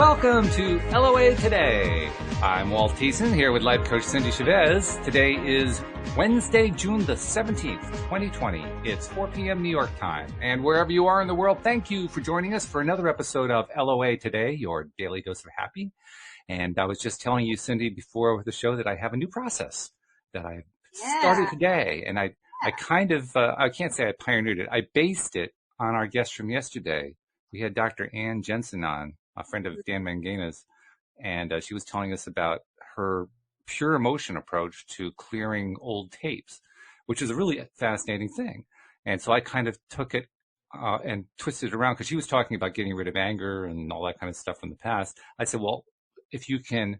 Welcome to LOA Today. I'm Walt here with life coach Cindy Chavez. Today is Wednesday, June the 17th, 2020. It's 4 p.m. New York time. And wherever you are in the world, thank you for joining us for another episode of LOA Today, your daily dose of happy. And I was just telling you, Cindy, before the show that I have a new process that I started today. And I can't say I pioneered it. I based it on our guest from yesterday. We had Dr. Ann Jensen on, a friend of Dan Mangana's, and she was telling us about her pure emotion approach to clearing old tapes, which is a really fascinating thing. And so I kind of took it and twisted it around because she was talking about getting rid of anger and all that kind of stuff from the past. I said, well, if you can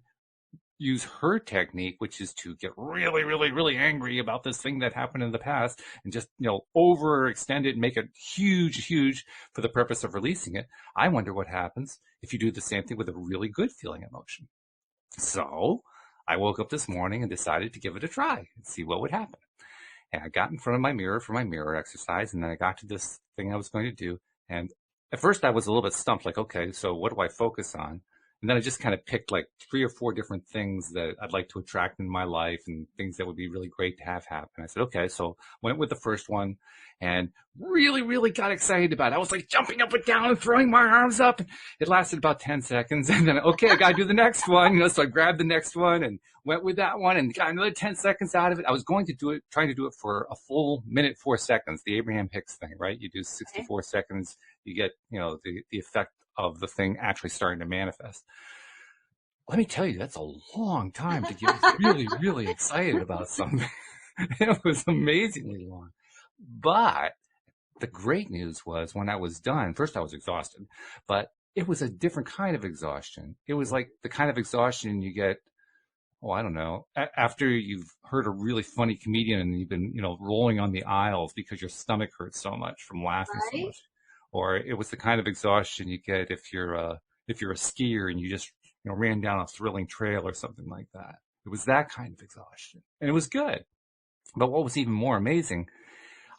use her technique, which is to get really, really, really angry about this thing that happened in the past and just, overextend it and make it huge for the purpose of releasing it. I wonder what happens if you do the same thing with a really good feeling emotion. So I woke up this morning and decided to give it a try and see what would happen. And I got in front of my mirror for my mirror exercise. And then I got to this thing I was going to do. And at first I was a little bit stumped, like, okay, so what do I focus on? And then I just kind of picked like 3 or 4 different things that I'd like to attract in my life and things that would be really great to have happen. I said, okay, so went with the first one and really got excited about it. I was like jumping up and down and throwing my arms up. It lasted about 10 seconds. And then, okay, I got to do the next one. So I grabbed the next one and went with that one and got another 10 seconds out of it. I was trying to do it for a full minute, 4 seconds, the Abraham Hicks thing, right? You do 64 seconds, you get, the effect of the thing actually starting to manifest. Let me tell you, that's a long time to get really excited about something. It was amazingly long. But the great news was when I was done, first I was exhausted, but it was a different kind of exhaustion. It was like the kind of exhaustion you get, after you've heard a really funny comedian and you've been, rolling on the aisles because your stomach hurts so much from laughing so much. Or it was the kind of exhaustion you get if you're a skier and you just ran down a thrilling trail or something like that. It was that kind of exhaustion, and it was good. But what was even more amazing,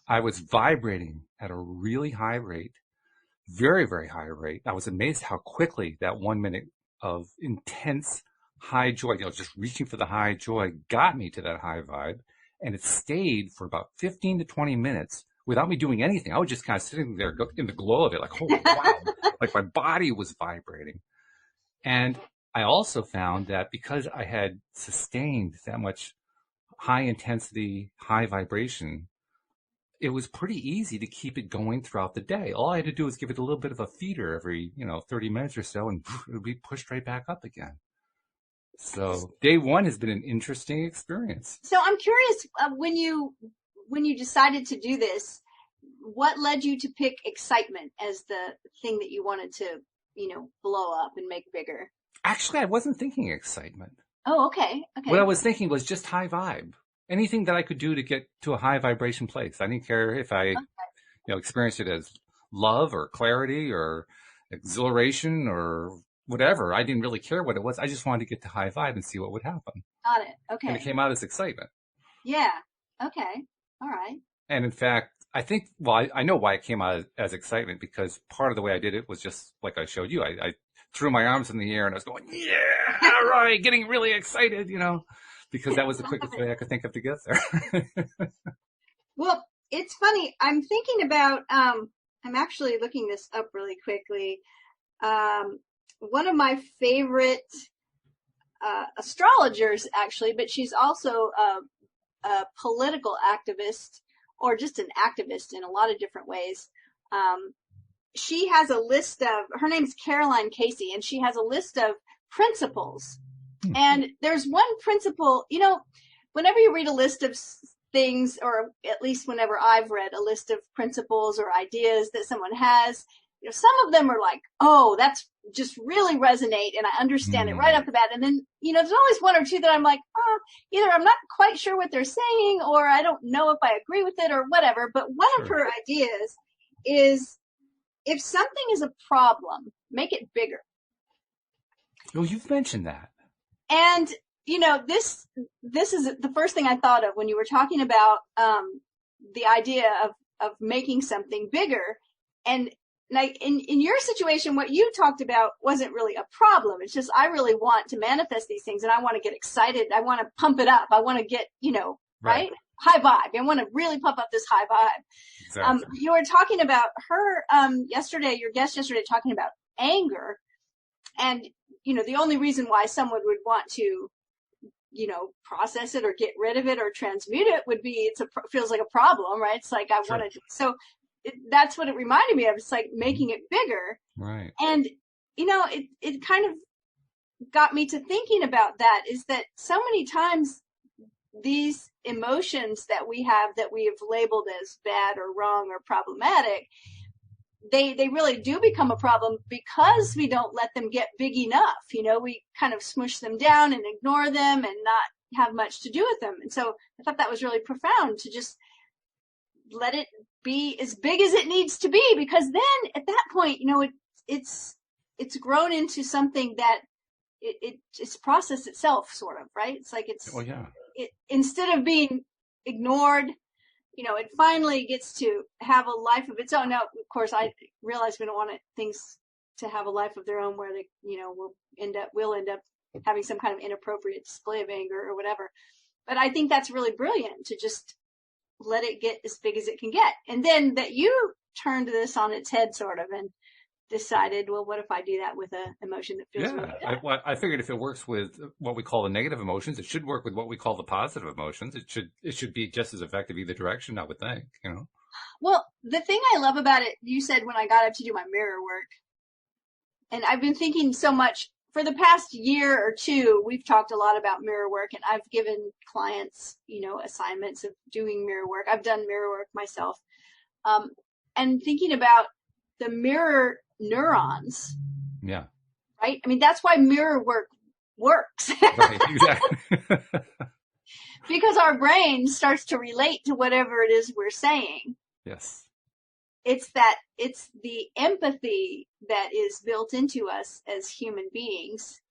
I was vibrating at a really high rate, very high rate. I was amazed how quickly that 1 minute of intense high joy, just reaching for the high joy, got me to that high vibe, and it stayed for about 15 to 20 minutes. Without me doing anything. I was just kind of sitting there in the glow of it, like, holy wow, like my body was vibrating. And I also found that because I had sustained that much high intensity, high vibration, it was pretty easy to keep it going throughout the day. All I had to do was give it a little bit of a feeder every, 30 minutes or so, and it would be pushed right back up again. So day one has been an interesting experience. So I'm curious, when you decided to do this, what led you to pick excitement as the thing that you wanted to, blow up and make bigger? Actually, I wasn't thinking excitement. Oh, okay. What I was thinking was just high vibe. Anything that I could do to get to a high vibration place. I didn't care if I, experienced it as love or clarity or exhilaration or whatever. I didn't really care what it was. I just wanted to get to high vibe and see what would happen. Got it. Okay. And it came out as excitement. Yeah. Okay. All right. And in fact, I think, I know why it came out as excitement, because part of the way I did it was just like I showed you. I threw my arms in the air and I was going, yeah, all right, getting really excited, because that was the quickest way I could think of to get there. Well, it's funny. I'm thinking about, I'm actually looking this up really quickly. One of my favorite astrologers, actually, but she's also a political activist, or just an activist in a lot of different ways. She has a list of, her name's Caroline Casey, and she has a list of principles. And there's one principle, whenever you read a list of things, or at least whenever I've read a list of principles or ideas that someone has, some of them are like, oh, that's just really resonate and I understand it right off the bat. And then, there's always one or two that I'm like, either I'm not quite sure what they're saying, or I don't know if I agree with it or whatever. But one of her ideas is, if something is a problem, make it bigger. Oh, you've mentioned that. And, this is the first thing I thought of when you were talking about the idea of making something bigger. And like in your situation, what you talked about wasn't really a problem. It's just, I really want to manifest these things and I want to get excited. I want to pump it up. I want to get, right? High vibe. I want to really pump up this high vibe. Exactly. You were talking about her, yesterday, your guest yesterday, talking about anger. And, the only reason why someone would want to, process it or get rid of it or transmute it would be feels like a problem, right? It's like, Sure. That's what it reminded me of. It's like making it bigger. Right. And, it kind of got me to thinking about that, is that so many times these emotions that we have labeled as bad or wrong or problematic, they really do become a problem because we don't let them get big enough. We kind of smush them down and ignore them and not have much to do with them. And so I thought that was really profound, to just let it be as big as it needs to be, because then at that point, it's grown into something that it's processed itself, sort of, right? It's like instead of being ignored, it finally gets to have a life of its own. Now, of course, I realize we don't want things to have a life of their own where they, will end up having some kind of inappropriate display of anger or whatever. But I think that's really brilliant, to just let it get as big as it can get. And then that you turned this on its head, sort of, and decided, well, what if I do that with an emotion that feels really bad? I figured if it works with what we call the negative emotions, it should work with what we call the positive emotions. It should be just as effective either direction, I would think, Well, the thing I love about it, you said when I got up to do my mirror work, and I've been thinking so much for the past year or two, we've talked a lot about mirror work, and I've given clients, assignments of doing mirror work. I've done mirror work myself. And thinking about the mirror neurons. Yeah. Right? I mean, that's why mirror work works. Right, exactly. Because our brain starts to relate to whatever it is we're saying. Yes. It's the empathy that is built into us as human beings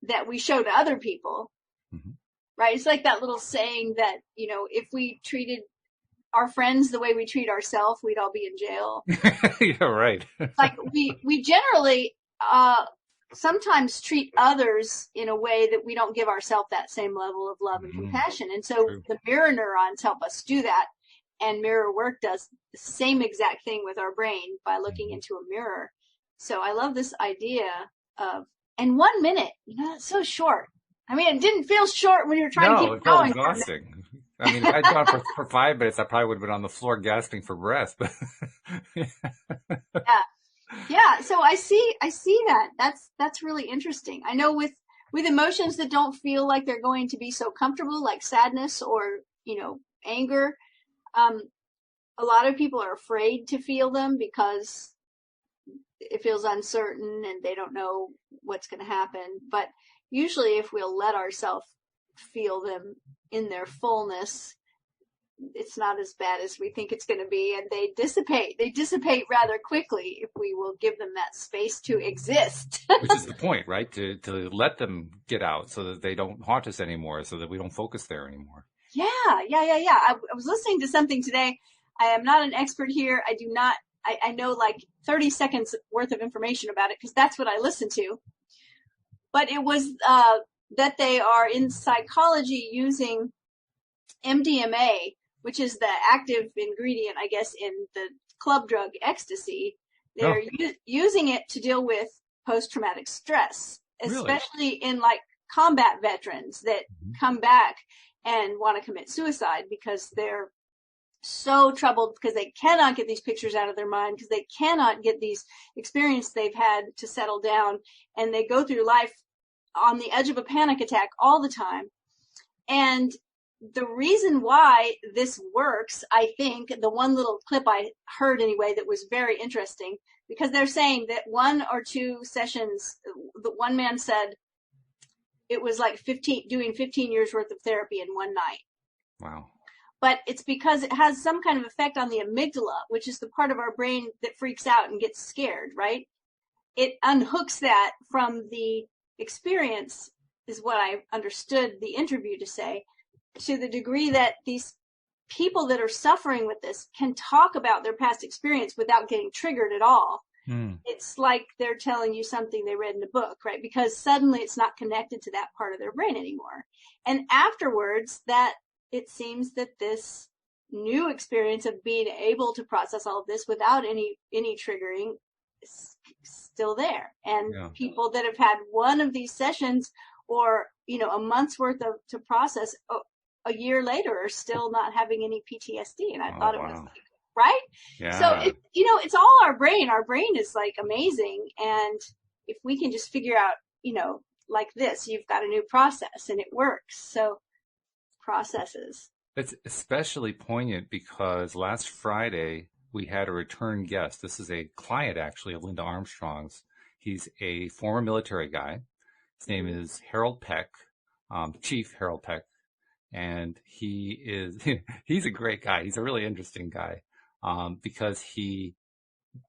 that we show to other people. Mm-hmm. Right? It's like that little saying that, if we treated our friends the way we treat ourselves, we'd all be in jail. Yeah, right. Like we generally sometimes treat others in a way that we don't give ourselves that same level of love and compassion. And so the mirror neurons help us do that. And mirror work does the same exact thing with our brain by looking into a mirror. So I love this idea of, and 1 minute, that's so short. I mean, it didn't feel short when you were trying to keep going. No, it felt exhausting. I mean, if I'd gone for 5 minutes, I probably would have been on the floor gasping for breath. But yeah. So I see that. That's really interesting. I know with emotions that don't feel like they're going to be so comfortable, like sadness or anger, a lot of people are afraid to feel them because it feels uncertain and they don't know what's going to happen. But usually, if we'll let ourselves feel them in their fullness, it's not as bad as we think it's going to be, and they dissipate rather quickly if we will give them that space to exist. Which is the point, right? To let them get out so that they don't haunt us anymore, so that we don't focus there anymore. Yeah. I was listening to something today. I am not an expert here. I know like 30 seconds worth of information about it because that's what I listen to. But it was that they are in psychology using MDMA, which is the active ingredient, I guess, in the club drug ecstasy. They're using it to deal with post-traumatic stress, especially in like combat veterans that come back and want to commit suicide because they're so troubled because they cannot get these pictures out of their mind, because they cannot get these experiences they've had to settle down, and they go through life on the edge of a panic attack all the time. And the reason why this works, I think, the one little clip I heard anyway that was very interesting, because they're saying that 1 or 2 sessions, the one man said it was like doing 15 years worth of therapy in one night. Wow. But it's because it has some kind of effect on the amygdala, which is the part of our brain that freaks out and gets scared, right? It unhooks that from the experience, is what I understood the interview to say, to the degree that these people that are suffering with this can talk about their past experience without getting triggered at all. it's like they're telling you something they read in a book, right? Because suddenly it's not connected to that part of their brain anymore. And afterwards, that it seems that this new experience of being able to process all of this without any triggering is still there. And people that have had one of these sessions or, a month's worth of to process a year later are still not having any PTSD. And I thought it was like, right? Yeah. So it's all our brain. Our brain is like amazing. And if we can just figure out, like this, you've got a new process and it works. So processes. It's especially poignant because last Friday we had a return guest. This is a client actually of Linda Armstrong's. He's a former military guy. His name is Harold Peck, Chief Harold Peck. And he's a great guy. He's a really interesting guy. Because he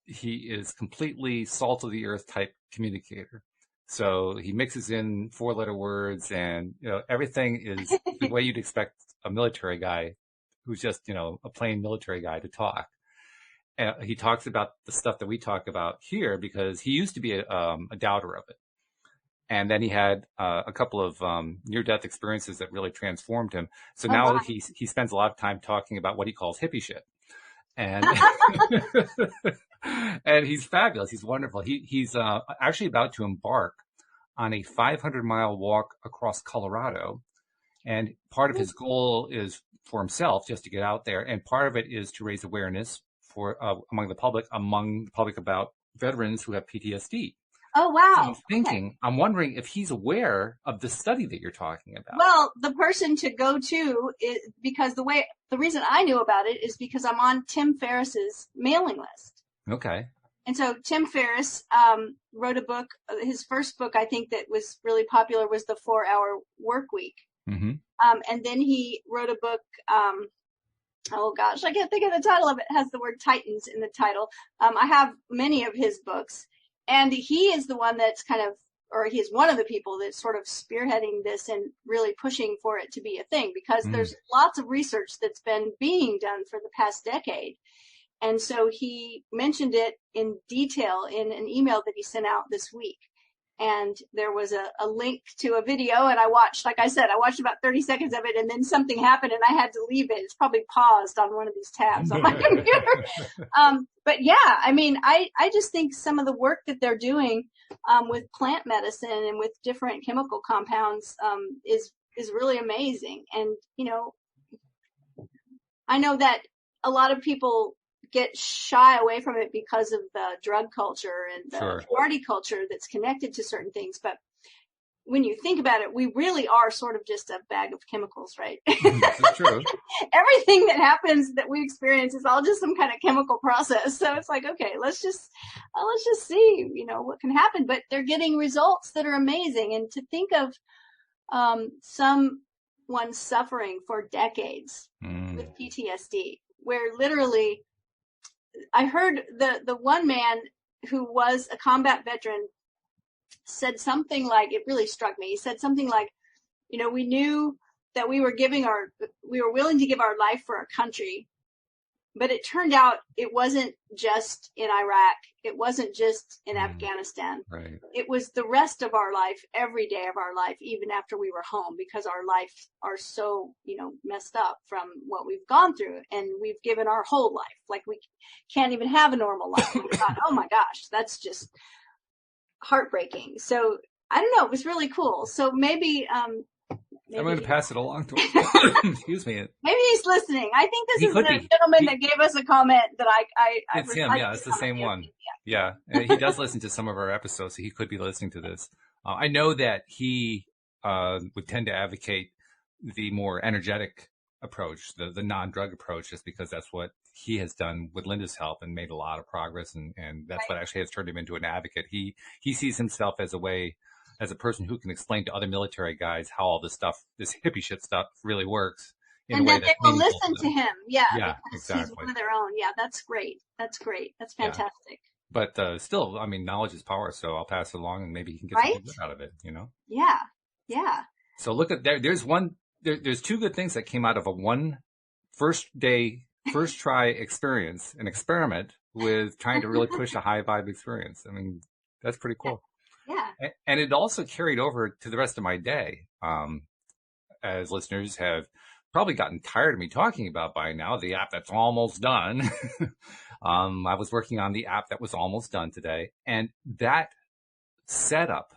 is completely salt of the earth type communicator. So he mixes in 4-letter words and, everything is the way you'd expect a military guy who's just, a plain military guy to talk. And he talks about the stuff that we talk about here because he used to be a doubter of it. And then he had a couple of near-death experiences that really transformed him. So now wow. he spends a lot of time talking about what he calls hippie shit. And and he's fabulous. He's wonderful. He's actually about to embark on a 500-mile walk across Colorado. And part of his goal is for himself just to get out there. And part of it is to raise awareness for among the public about veterans who have PTSD. Oh, wow. So I'm wondering if he's aware of the study that you're talking about. Well, the person to go to is because the reason I knew about it is because I'm on Tim Ferriss's mailing list. Okay. And so Tim Ferriss wrote a book. His first book, I think, that was really popular was The 4-Hour Work Week. Mm-hmm. And then he wrote a book. Oh gosh, I can't think of the title of it. It has the word Titans in the title. I have many of his books. And he is the one that's he is one of the people that's sort of spearheading this and really pushing for it to be a thing because there's lots of research that's been being done for the past decade. And so he mentioned it in detail in an email that he sent out this week. And there was a link to a video and I watched about 30 seconds of it and then something happened and I had to leave it. It's probably paused on one of these tabs on my computer. But yeah, I mean, I just think some of the work that they're doing with plant medicine and with different chemical compounds is really amazing. And, I know that a lot of people get shy away from it because of the drug culture and the party culture that's connected to certain things. But when you think about it, we really are sort of just a bag of chemicals, right? That's true. Everything that happens that we experience is all just some kind of chemical process. So it's like, okay, let's just see, what can happen. But they're getting results that are amazing. And to think of someone suffering for decades with PTSD, where literally I heard the one man who was a combat veteran said something like, it really struck me. He said something like, we knew that we were willing to give our life for our country, but it turned out it wasn't just in Iraq. It wasn't just in Afghanistan. Right. It was the rest of our life, every day of our life, even after we were home, because our lives are so, messed up from what we've gone through. And we've given our whole life. Like we can't even have a normal life. We thought, oh my gosh, that's just heartbreaking. So I don't know. It was really cool. So maybe, I'm going to pass it along to him. Excuse me. Maybe he's listening. I think this is the gentleman that gave us a comment that I it's him. Yeah, it's the same one. Yeah. He does listen to some of our episodes, so he could be listening to this. I know that he would tend to advocate the more energetic approach, the non-drug approach, just because that's what he has done with Linda's help and made a lot of progress. And that's what actually has turned him into an advocate. He sees himself as a person who can explain to other military guys how all this hippie shit stuff really works. And that they will listen to him. Yeah, exactly. He's one of their own. Yeah, that's great. That's fantastic. Yeah. But still, I mean, knowledge is power. So I'll pass it along and maybe he can get something good out of it, Yeah. So look at there. There's two good things that came out of a first try experience, an experiment with trying to really push a high vibe experience. I mean, that's pretty cool. Yeah. And it also carried over to the rest of my day. As listeners have probably gotten tired of me talking about by now, the app that's almost done. I was working on the app that was almost done today. And that setup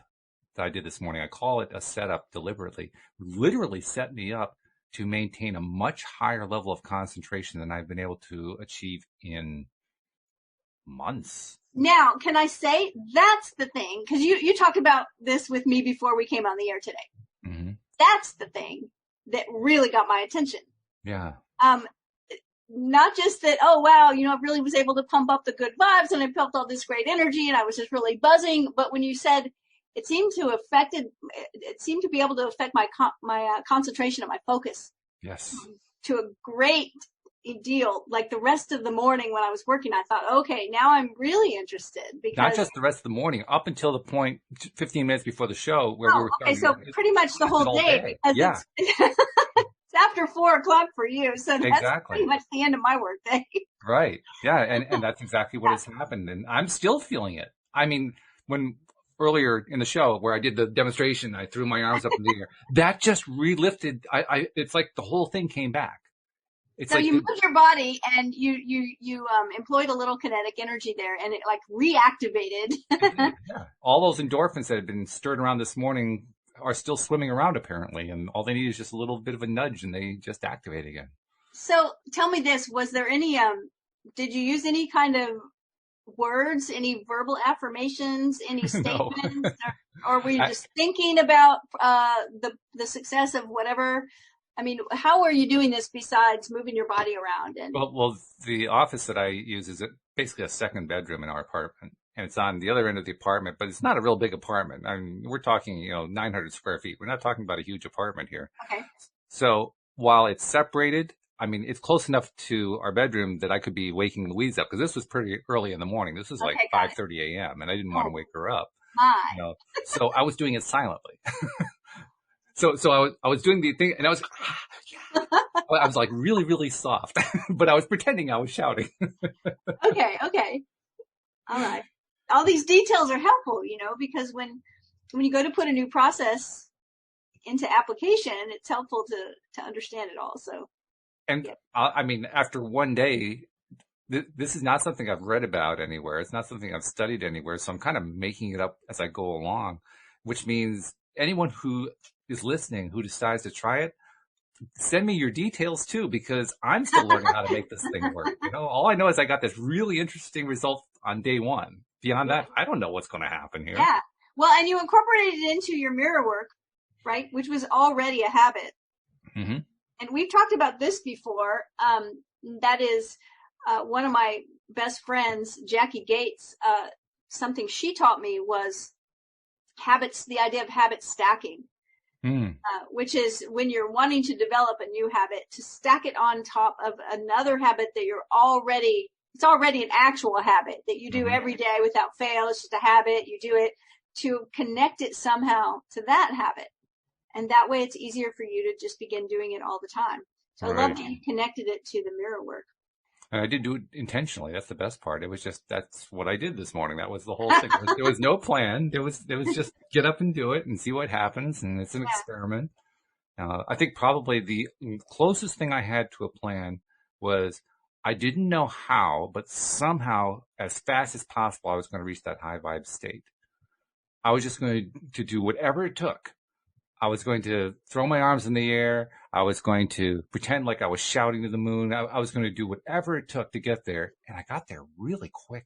that I did this morning, I call it a setup deliberately, literally set me up to maintain a much higher level of concentration than I've been able to achieve in months. Now, can I say that's the thing? Because you talked about this with me before we came on the air today. Mm-hmm. That's the thing that really got my attention. Yeah. Not just that, oh, wow, I really was able to pump up the good vibes and I felt all this great energy and I was just really buzzing. But when you said it seemed to be able to affect my concentration and my focus. Yes. To a great deal. Like the rest of the morning when I was working, I thought, okay, now I'm really interested. Because not just the rest of the morning, up until the point 15 minutes before the show where we were. Okay, so pretty much the whole day. Yeah. It's after 4:00 for you, so that's exactly. pretty much the end of my work day. Right. Yeah, and that's exactly what has happened, and I'm still feeling it. I mean, when earlier in the show where I did the demonstration, I threw my arms up in the air. That just relifted. It's like the whole thing came back. So like you moved your body and you employed a little kinetic energy there, and it like reactivated. Yeah. All those endorphins that had been stirred around this morning are still swimming around apparently, and all they need is just a little bit of a nudge, and they just activate again. So tell me this: was there any? Did you use any kind of words, any verbal affirmations, any statements, No. or were you just thinking about the success of whatever? I mean, how are you doing this besides moving your body around? And well, the office that I use is basically a second bedroom in our apartment, and it's on the other end of the apartment, but it's not a real big apartment. I mean, we're talking, 900 square feet. We're not talking about a huge apartment here. Okay. So while it's separated, I mean, it's close enough to our bedroom that I could be waking Louise up, because this was pretty early in the morning. This was like 5:30 a.m. and I didn't want to wake her up. My. So I was doing it silently. So I was doing the thing, and I was like really, really soft, but I was pretending I was shouting. Okay. All right. All these details are helpful, because when you go to put a new process into application, it's helpful to understand it all. So. And I mean, after one day, this is not something I've read about anywhere. It's not something I've studied anywhere. So I'm kind of making it up as I go along, which means anyone who is listening who decides to try it, send me your details too, because I'm still learning how to make this thing work. All I know is I got this really interesting result on day one. Beyond that, I don't know what's going to happen here. Yeah. Well, and you incorporated it into your mirror work, right? Which was already a habit. Mm-hmm. And we've talked about this before. That is one of my best friends, Jackie Gates. Something she taught me was habits, the idea of habit stacking. Which is when you're wanting to develop a new habit, to stack it on top of another habit that it's already an actual habit that you do every day without fail. It's just a habit. You do it to connect it somehow to that habit. And that way it's easier for you to just begin doing it all the time. So I love that you connected it to the mirror work. And I did do it intentionally. That's the best part. It was just, that's what I did this morning. That was the whole thing. There was no plan. There was just get up and do it and see what happens. And it's an experiment. I think probably the closest thing I had to a plan was I didn't know how, but somehow as fast as possible, I was going to reach that high vibe state. I was just going to do whatever it took. I was going to throw my arms in the air. I was going to pretend like I was shouting to the moon. I was going to do whatever it took to get there. And I got there really quickly.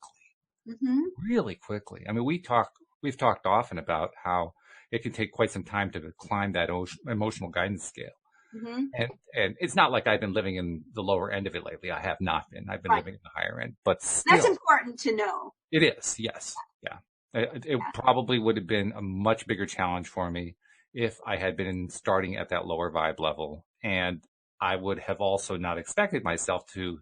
Really quickly. I mean, we've talked often about how it can take quite some time to climb that emotional guidance scale. And it's not like I've been living in the lower end of it lately. I have not been. I've been living in the higher end. But still, that's important to know. It is, yes. Yeah. It probably would have been a much bigger challenge for me if I had been starting at that lower vibe level, and I would have also not expected myself to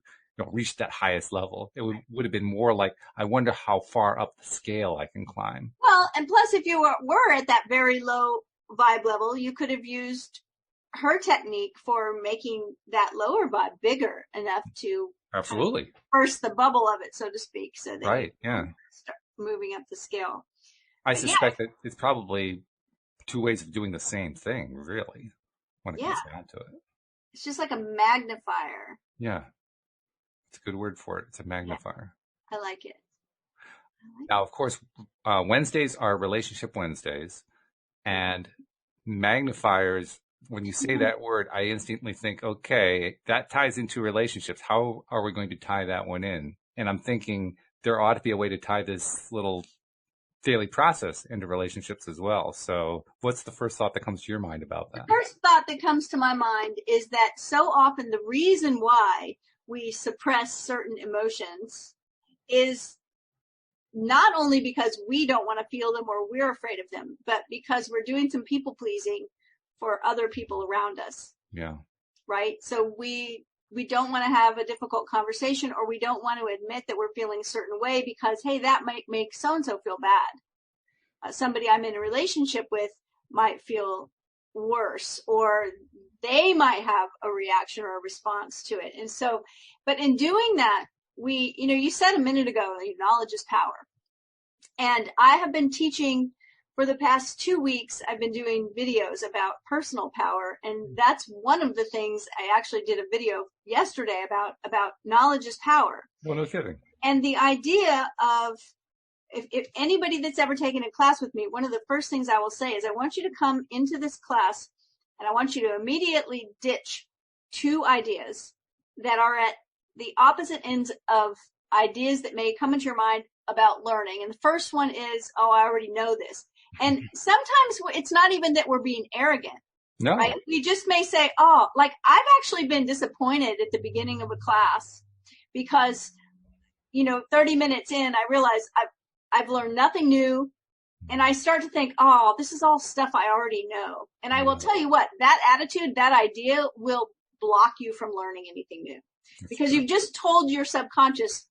reach that highest level. It would have been more like, I wonder how far up the scale I can climb. Well, and plus if you were at that very low vibe level, you could have used her technique for making that lower vibe bigger enough to Absolutely. burst the bubble of it, so to speak, so they Right. Yeah. start moving up the scale. I But yeah, suspect that it's probably two ways of doing the same thing, really, when it yeah, comes down to it. it's just like a magnifier. Yeah. It's a good word for it. It's a Yeah, magnifier. I like it. Now, of course, Wednesdays are relationship Wednesdays, and magnifiers, when you say that word, I instantly think, okay, that ties into relationships. How are we going to tie that one in? And I'm thinking there ought to be a way to tie this little daily process into relationships as well. So what's the first thought that comes to your mind about The that? first thought that comes to my mind is that so often the reason why we suppress certain emotions is not only because we don't want to feel them or we're afraid of them, but because we're doing some people pleasing for other people around us. Yeah. Right? So we don't want to have a difficult conversation, or we don't want to admit that we're feeling a certain way because, hey, that might make so-and-so feel bad. Somebody I'm in a relationship with might feel worse, or they might have a reaction or a response to it. And so, but in doing that, you said a minute ago, knowledge is power. And I have been teaching for the past 2 weeks. I've been doing videos about personal power. And that's one of the things I actually did a video yesterday about knowledge is power. Well, no kidding. And the idea of, if anybody that's ever taken a class with me, one of the first things I will say is I want you to come into this class and I want you to immediately ditch 2 ideas that are at the opposite ends of ideas that may come into your mind about learning. And the first one is, oh, I already know this. And sometimes it's not even that we're being arrogant. No. Right? We just may say, oh, like I've actually been disappointed at the beginning of a class because, 30 minutes in, I realize I've learned nothing new. And I start to think, oh, this is all stuff I already know. And I will tell you what, that attitude, that idea will block you from learning anything new. Because you've just told your subconscious,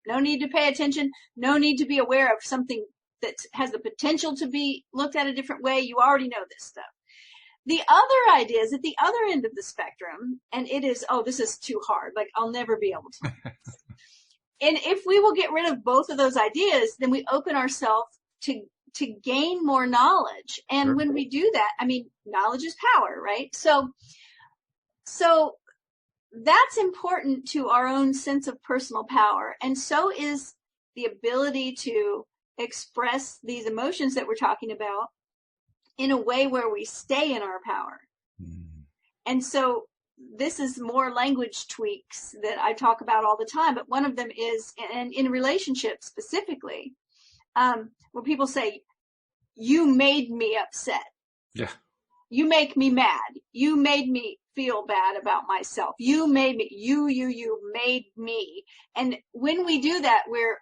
no need to pay attention, no need to be aware of something that has the potential to be looked at a different way. You already know this stuff. The other idea is at the other end of the spectrum, and it is, oh, this is too hard. Like, I'll never be able to. And if we will get rid of both of those ideas, then we open ourselves to gain more knowledge. And Sure. when we do that, knowledge is power, right? So that's important to our own sense of personal power. And so is the ability to express these emotions that we're talking about in a way where we stay in our power. Mm. And so this is more language tweaks that I talk about all the time, but one of them is, and in relationships specifically, where people say, you made me upset. Yeah. You make me mad. You made me feel bad about myself. You made me, you made me. And when we do that, we're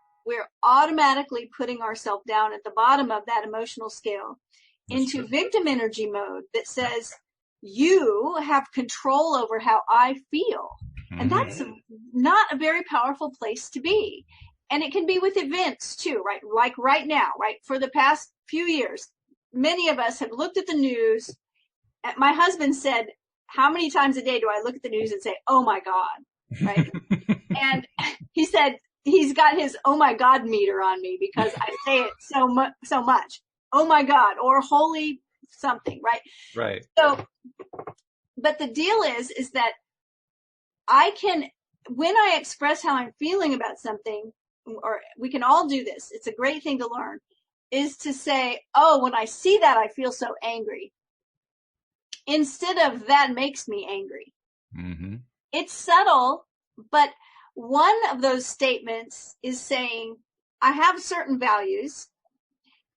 automatically putting ourselves down at the bottom of that emotional scale into victim energy mode that says, you have control over how I feel. Mm-hmm. And that's not a very powerful place to be. And it can be with events too, right? Like right now, right? For the past few years, many of us have looked at the news. My husband said, how many times a day do I look at the news and say, oh my God, right? And he said, he's got his oh my God meter on me because I say it so much. Oh my God, or holy something, right? Right. So, but the deal is that I can, when I express how I'm feeling about something, or we can all do this, it's a great thing to learn, is to say, oh, when I see that, I feel so angry. Instead of that makes me angry. Mm-hmm. It's subtle, but one of those statements is saying, I have certain values,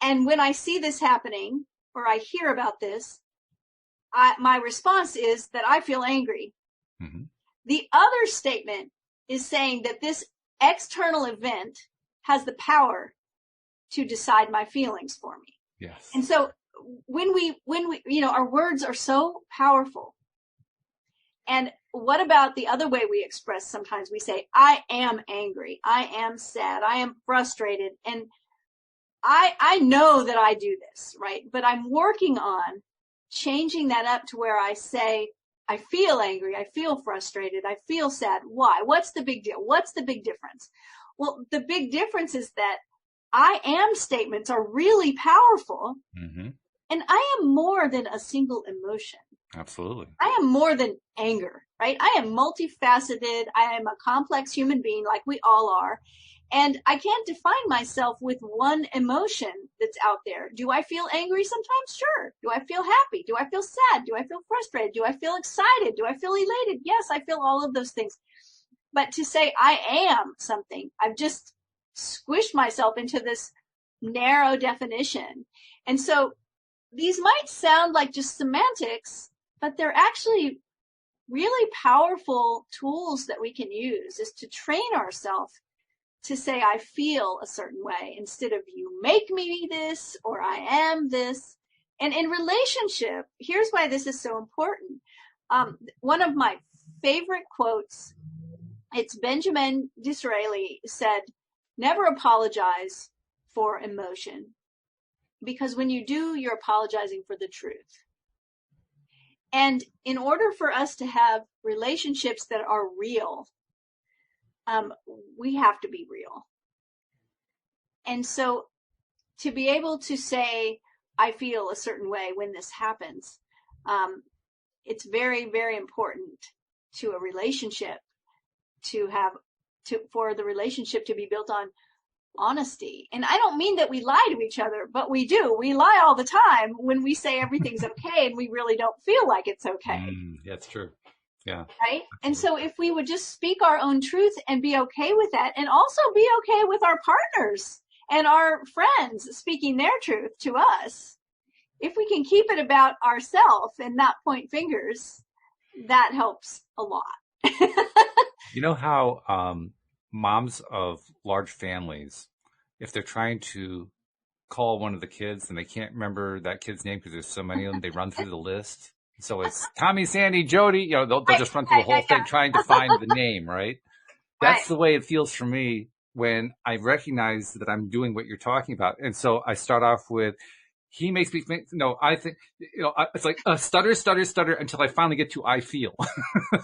and when I see this happening, or I hear about this, my response is that I feel angry. Mm-hmm. The other statement is saying that this external event has the power to decide my feelings for me. Yes. And so when we, our words are so powerful. And what about the other way we express? Sometimes we say, I am angry. I am sad. I am frustrated. And I know that I do this, right? But I'm working on changing that up to where I say, I feel angry. I feel frustrated. I feel sad. Why? What's the big deal? What's the big difference? Well, the big difference is that I am statements are really powerful. Mm-hmm. And I am more than a single emotion. Absolutely. I am more than anger, right? I am multifaceted. I am a complex human being like we all are. And I can't define myself with one emotion that's out there. Do I feel angry sometimes? Sure. Do I feel happy? Do I feel sad? Do I feel frustrated? Do I feel excited? Do I feel elated? Yes, I feel all of those things. But to say I am something, I've just squished myself into this narrow definition. And so these might sound like just semantics, but they're actually really powerful tools that we can use, is to train ourselves to say, I feel a certain way, instead of you make me this, or I am this. And in relationship, here's why this is so important. One of my favorite quotes, it's Benjamin Disraeli said, never apologize for emotion, because when you do, you're apologizing for the truth. And in order for us to have relationships that are real, we have to be real. And so to be able to say, I feel a certain way when this happens, it's very, very important to a relationship for the relationship to be built on honesty. And I don't mean that we lie to each other, but we do. We lie all the time when we say everything's okay and we really don't feel like it's okay. That's true. Yeah. Right? And so if we would just speak our own truth and be okay with that, and also be okay with our partners and our friends speaking their truth to us, if we can keep it about ourselves and not point fingers, that helps a lot. You know how moms of large families, if they're trying to call one of the kids and they can't remember that kid's name because there's so many of them, they run through the list. So it's Tommy, Sandy, Jody, they'll just run through the whole thing trying to find the name, right? That's the way it feels for me when I recognize that I'm doing what you're talking about. And so I start off with, he makes me think, no, I think, it's like stutter, stutter, stutter until I finally get to I feel.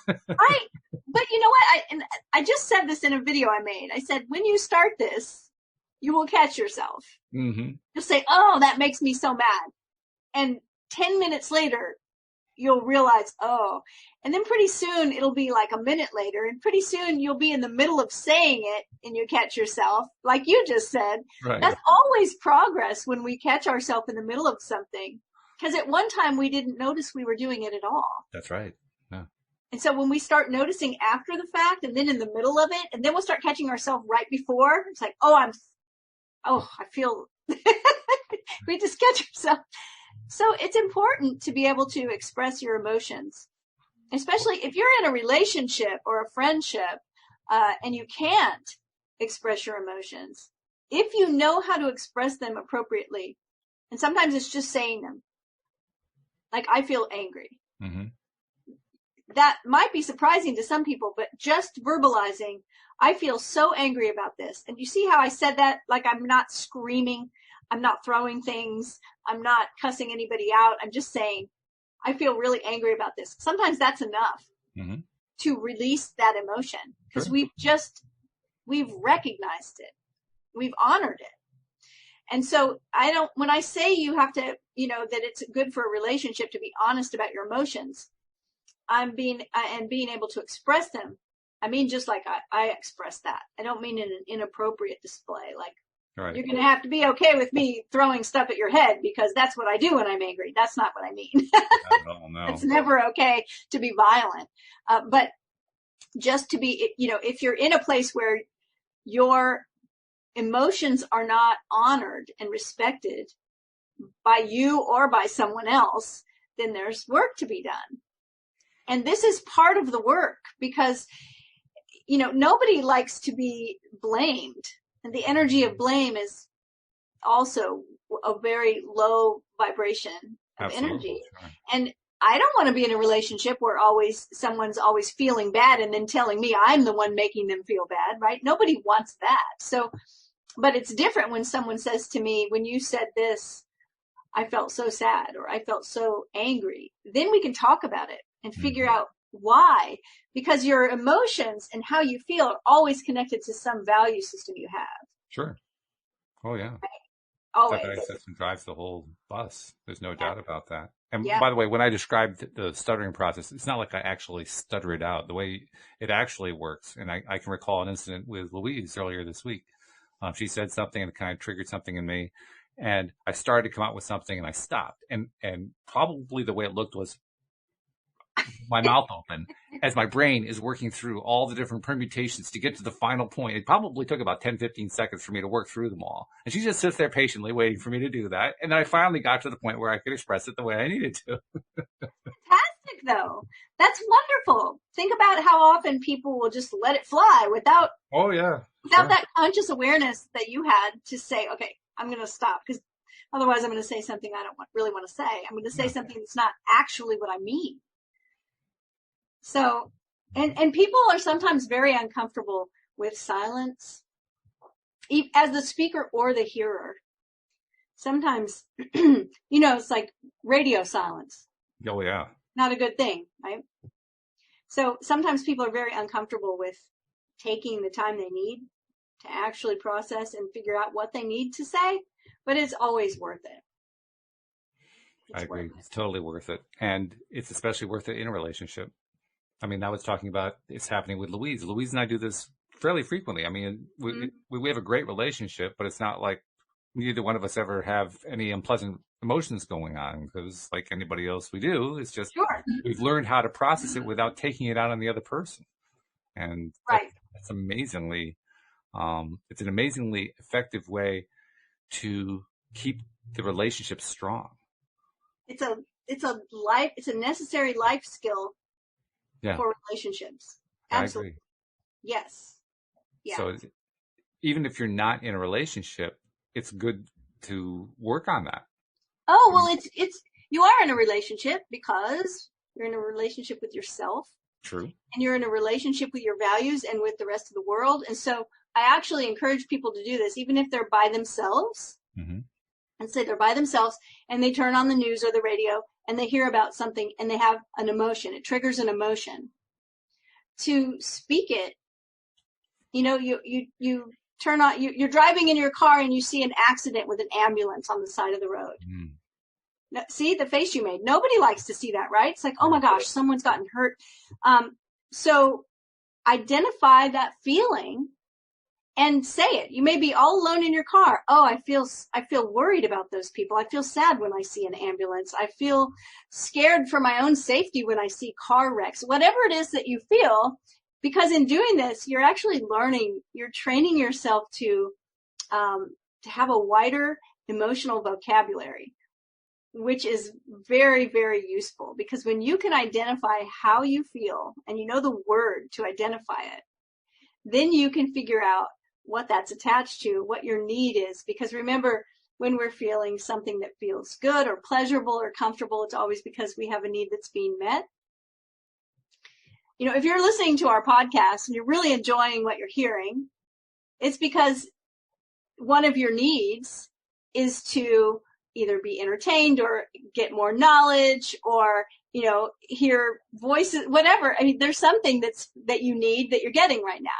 Right. But you know what? I just said this in a video I made. I said, when you start this, you will catch yourself. Mm-hmm. You'll say, oh, that makes me so mad. And 10 minutes later, you'll realize, oh, and then pretty soon it'll be like a minute later, and pretty soon you'll be in the middle of saying it and you catch yourself, like you just said. Right. That's always progress when we catch ourselves in the middle of something, because at one time we didn't notice we were doing it at all. That's right. Yeah. And so when we start noticing after the fact and then in the middle of it, and then we'll start catching ourselves right before, it's like, I feel, we just catch ourselves. So it's important to be able to express your emotions, especially if you're in a relationship or a friendship, and you can't express your emotions. If you know how to express them appropriately, and sometimes it's just saying them, like, I feel angry. Mm-hmm. That might be surprising to some people, but just verbalizing, I feel so angry about this. And you see how I said that? Like, I'm not screaming. I'm not throwing things. I'm not cussing anybody out. I'm just saying, I feel really angry about this. Sometimes that's enough to release that emotion, because we've recognized it. We've honored it. And so when I say you have to, that it's good for a relationship to be honest about your emotions, being able to express them. I mean, just like I express that. I don't mean in an inappropriate display. Like, right. You're going to have to be okay with me throwing stuff at your head because that's what I do when I'm angry. That's not what I mean. No. It's never okay to be violent. But just to be, if you're in a place where your emotions are not honored and respected by you or by someone else, then there's work to be done. And this is part of the work, because, nobody likes to be blamed. And the energy of blame is also a very low vibration of energy. Sure. And I don't want to be in a relationship where someone's always feeling bad and then telling me I'm the one making them feel bad, right? Nobody wants that. So, but it's different when someone says to me, when you said this, I felt so sad, or I felt so angry. Then we can talk about it. and figure out why, because your emotions and how you feel are always connected to some value system you have. Sure. Oh, yeah. Always. That value system drives the whole bus. There's no Yeah. doubt about that. And Yeah. by the way, when I described the stuttering process, it's not like I actually stutter it out. The way it actually works, and I can recall an incident with Louise earlier this week. She said something and it kind of triggered something in me. And I started to come out with something and I stopped. And probably the way it looked was my mouth open as my brain is working through all the different permutations to get to the final point. It probably took about 10, 15 seconds for me to work through them all. And she just sits there patiently waiting for me to do that. And then I finally got to the point where I could express it the way I needed to. Fantastic, though. That's wonderful. Think about how often people will just let it fly without Oh, yeah. Without that conscious awareness that you had to say, okay, I'm going to stop, because otherwise I'm going to say something I don't really want to say. I'm going to say something that's not actually what I mean. So, and people are sometimes very uncomfortable with silence, as the speaker or the hearer. Sometimes, it's like radio silence. Oh, yeah. Not a good thing, right? So sometimes people are very uncomfortable with taking the time they need to actually process and figure out what they need to say, but it's always worth it. I agree. It's totally worth it. And it's especially worth it in a relationship. I mean, I was talking about it's happening with Louise. Louise and I do this fairly frequently. I mean, we have a great relationship, but it's not like neither one of us ever have any unpleasant emotions going on, because like anybody else we do, it's just we've learned how to process it without taking it out on the other person. And that's amazingly, it's an amazingly effective way to keep the relationship strong. It's a necessary life skill for relationships. Absolutely. I agree. Yes. Yeah. So even if you're not in a relationship, it's good to work on that. Oh, well, you are in a relationship because you're in a relationship with yourself. True. And you're in a relationship with your values and with the rest of the world. And so I actually encourage people to do this, even if they're by themselves. And say they're by themselves and they turn on the news or the radio and they hear about something and they have an emotion. It triggers an emotion. To speak it, you turn on, you're driving in your car and you see an accident with an ambulance on the side of the road. Now, see the face you made? Nobody likes to see that, right? It's like, oh my gosh, someone's gotten hurt. So identify that feeling and say it. You may be all alone in your car. Oh, I feel worried about those people. I feel sad when I see an ambulance. I feel scared for my own safety when I see car wrecks. Whatever it is that you feel, because in doing this, you're actually learning, you're training yourself to have a wider emotional vocabulary, which is very, very useful, because when you can identify how you feel and you know the word to identify it, then you can figure out what that's attached to, what your need is. Because remember, when we're feeling something that feels good or pleasurable or comfortable, it's always because we have a need that's being met. If you're listening to our podcast and you're really enjoying what you're hearing, it's because one of your needs is to either be entertained or get more knowledge or, hear voices, whatever. I mean, there's something that you need that you're getting right now.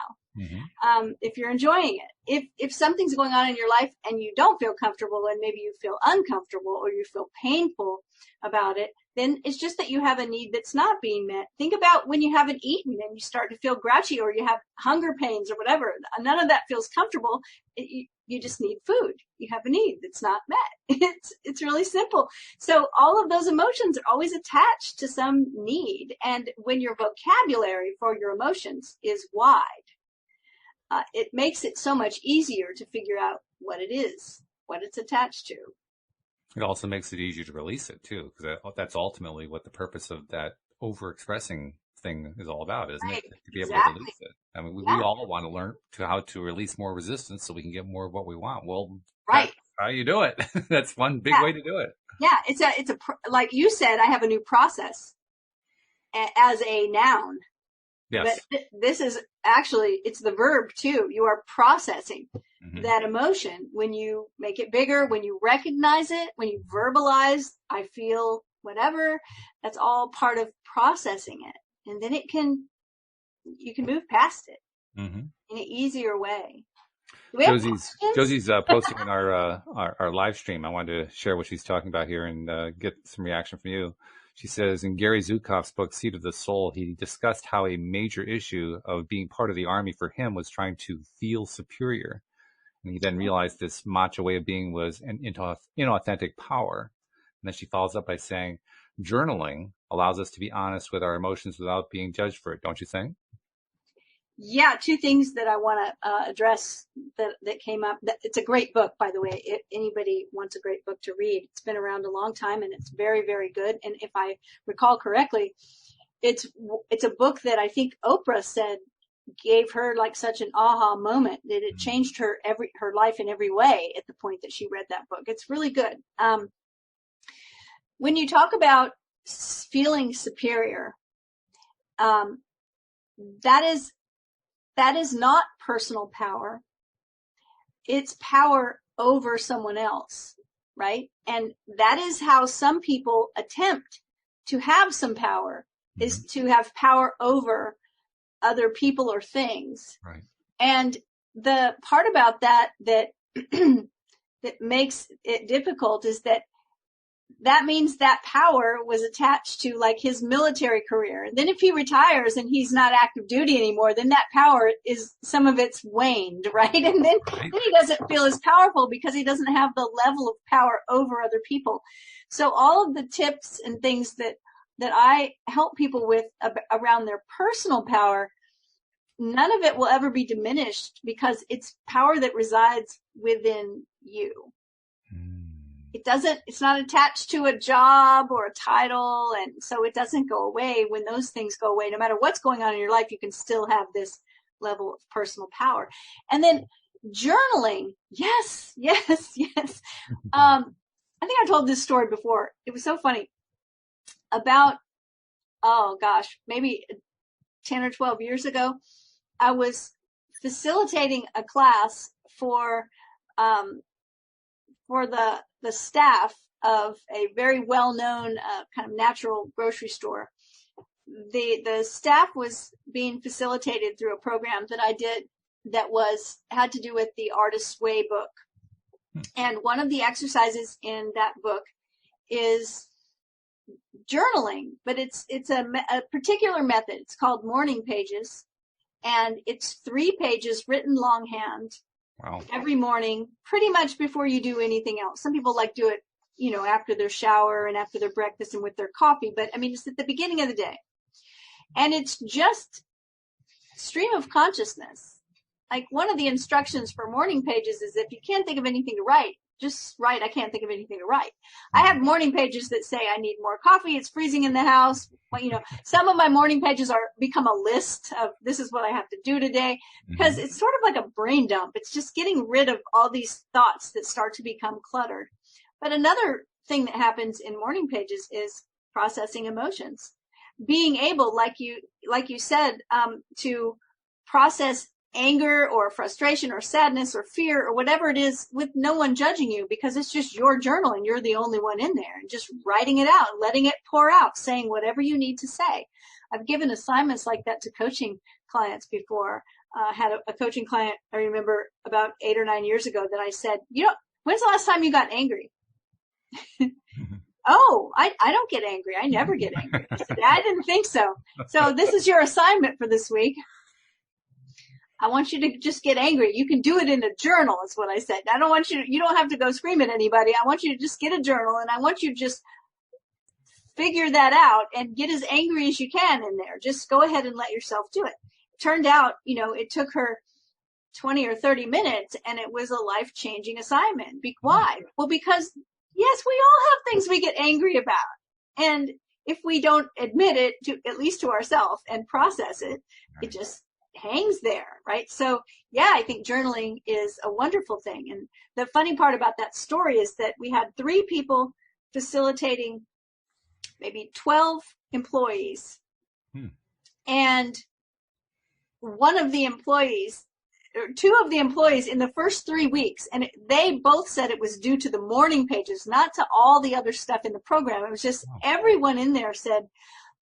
If you're enjoying it. If something's going on in your life and you don't feel comfortable and maybe you feel uncomfortable or you feel painful about it, then it's just that you have a need that's not being met. Think about when you haven't eaten and you start to feel grouchy or you have hunger pains or whatever. None of that feels comfortable. You just need food. You have a need that's not met. It's really simple. So all of those emotions are always attached to some need. And when your vocabulary for your emotions is wide, it makes it so much easier to figure out what it is, what it's attached to. It also makes it easier to release it too, because that's ultimately what the purpose of that over-expressing thing is all about, isn't it? To be able to release it. I mean, we all want to learn how to release more resistance so we can get more of what we want. Well, that's how you do it. That's one big way to do it. Yeah, it's a like you said, I have a new process as a noun. Yes. But this is actually, it's the verb too. You are processing that emotion when you make it bigger, when you recognize it, when you verbalize, I feel whatever. That's all part of processing it. And then you can move past it in an easier way. Do we have Josie's posting in our live stream. I wanted to share what she's talking about here and get some reaction from you. She says, in Gary Zukav's book, Seed of the Soul, he discussed how a major issue of being part of the Army for him was trying to feel superior. And he then realized this macho way of being was an inauthentic power. And then she follows up by saying, journaling allows us to be honest with our emotions without being judged for it, don't you think? Yeah, two things that I want to address that came up. It's a great book, by the way. If anybody wants a great book to read, it's been around a long time and it's very, very good. And if I recall correctly, it's a book that I think Oprah said gave her like such an aha moment that it changed her life in every way at the point that she read that book. It's really good. When you talk about feeling superior, that is not personal power. It's power over someone else, right? And that is how some people attempt to have some power, is to have power over other people or things. Right. And the part about that that makes it difficult is that means that power was attached to like his military career. And then if he retires and he's not active duty anymore, then that power is, some of it's waned, right? And then he doesn't feel as powerful because he doesn't have the level of power over other people. So all of the tips and things that I help people with around their personal power, none of it will ever be diminished because it's power that resides within you. It's not attached to a job or a title, and so it doesn't go away. When those things go away, no matter what's going on in your life, you can still have this level of personal power. And then journaling, yes. I think I told this story before. It was so funny. About, maybe 10 or 12 years ago, I was facilitating a class for the staff of a very well-known kind of natural grocery store. The staff was being facilitated through a program that I did that had to do with the Artist's Way book. And one of the exercises in that book is journaling, but it's a particular method. It's called morning pages, and it's 3 pages written longhand. Wow. Every morning, pretty much before you do anything else. Some people like do it, after their shower and after their breakfast and with their coffee. But I mean, it's at the beginning of the day. And it's just stream of consciousness. Like one of the instructions for morning pages is if you can't think of anything to write, just write, I can't think of anything to write. I have morning pages that say I need more coffee. It's freezing in the house. Well, some of my morning pages become a list of this is what I have to do today, because it's sort of like a brain dump. It's just getting rid of all these thoughts that start to become cluttered. But another thing that happens in morning pages is processing emotions, being able, like you said, to process anger or frustration or sadness or fear or whatever it is with no one judging you, because it's just your journal and you're the only one in there, and just writing it out, letting it pour out, saying whatever you need to say. I've given assignments like that to coaching clients before. Had a coaching client, I remember about 8 or 9 years ago, that I said, when's the last time you got angry? Oh, I don't get angry. I never get angry. I said, I didn't think so. So this is your assignment for this week. I want you to just get angry. You can do it in a journal, is what I said. I don't want you don't have to go scream at anybody. I want you to just get a journal, and I want you to just figure that out and get as angry as you can in there. Just go ahead and let yourself do it. Turned out, it took her 20 or 30 minutes, and it was a life-changing assignment. Why? Well, because, yes, we all have things we get angry about. And if we don't admit it, at least to ourselves, and process it, it just hangs there, right? So, yeah, I think journaling is a wonderful thing. And the funny part about that story is that we had 3 people facilitating maybe 12 employees. And one of the employees two of the employees in the first 3 weeks, and they both said it was due to the morning pages, not to all the other stuff in the program. It was just everyone in there said,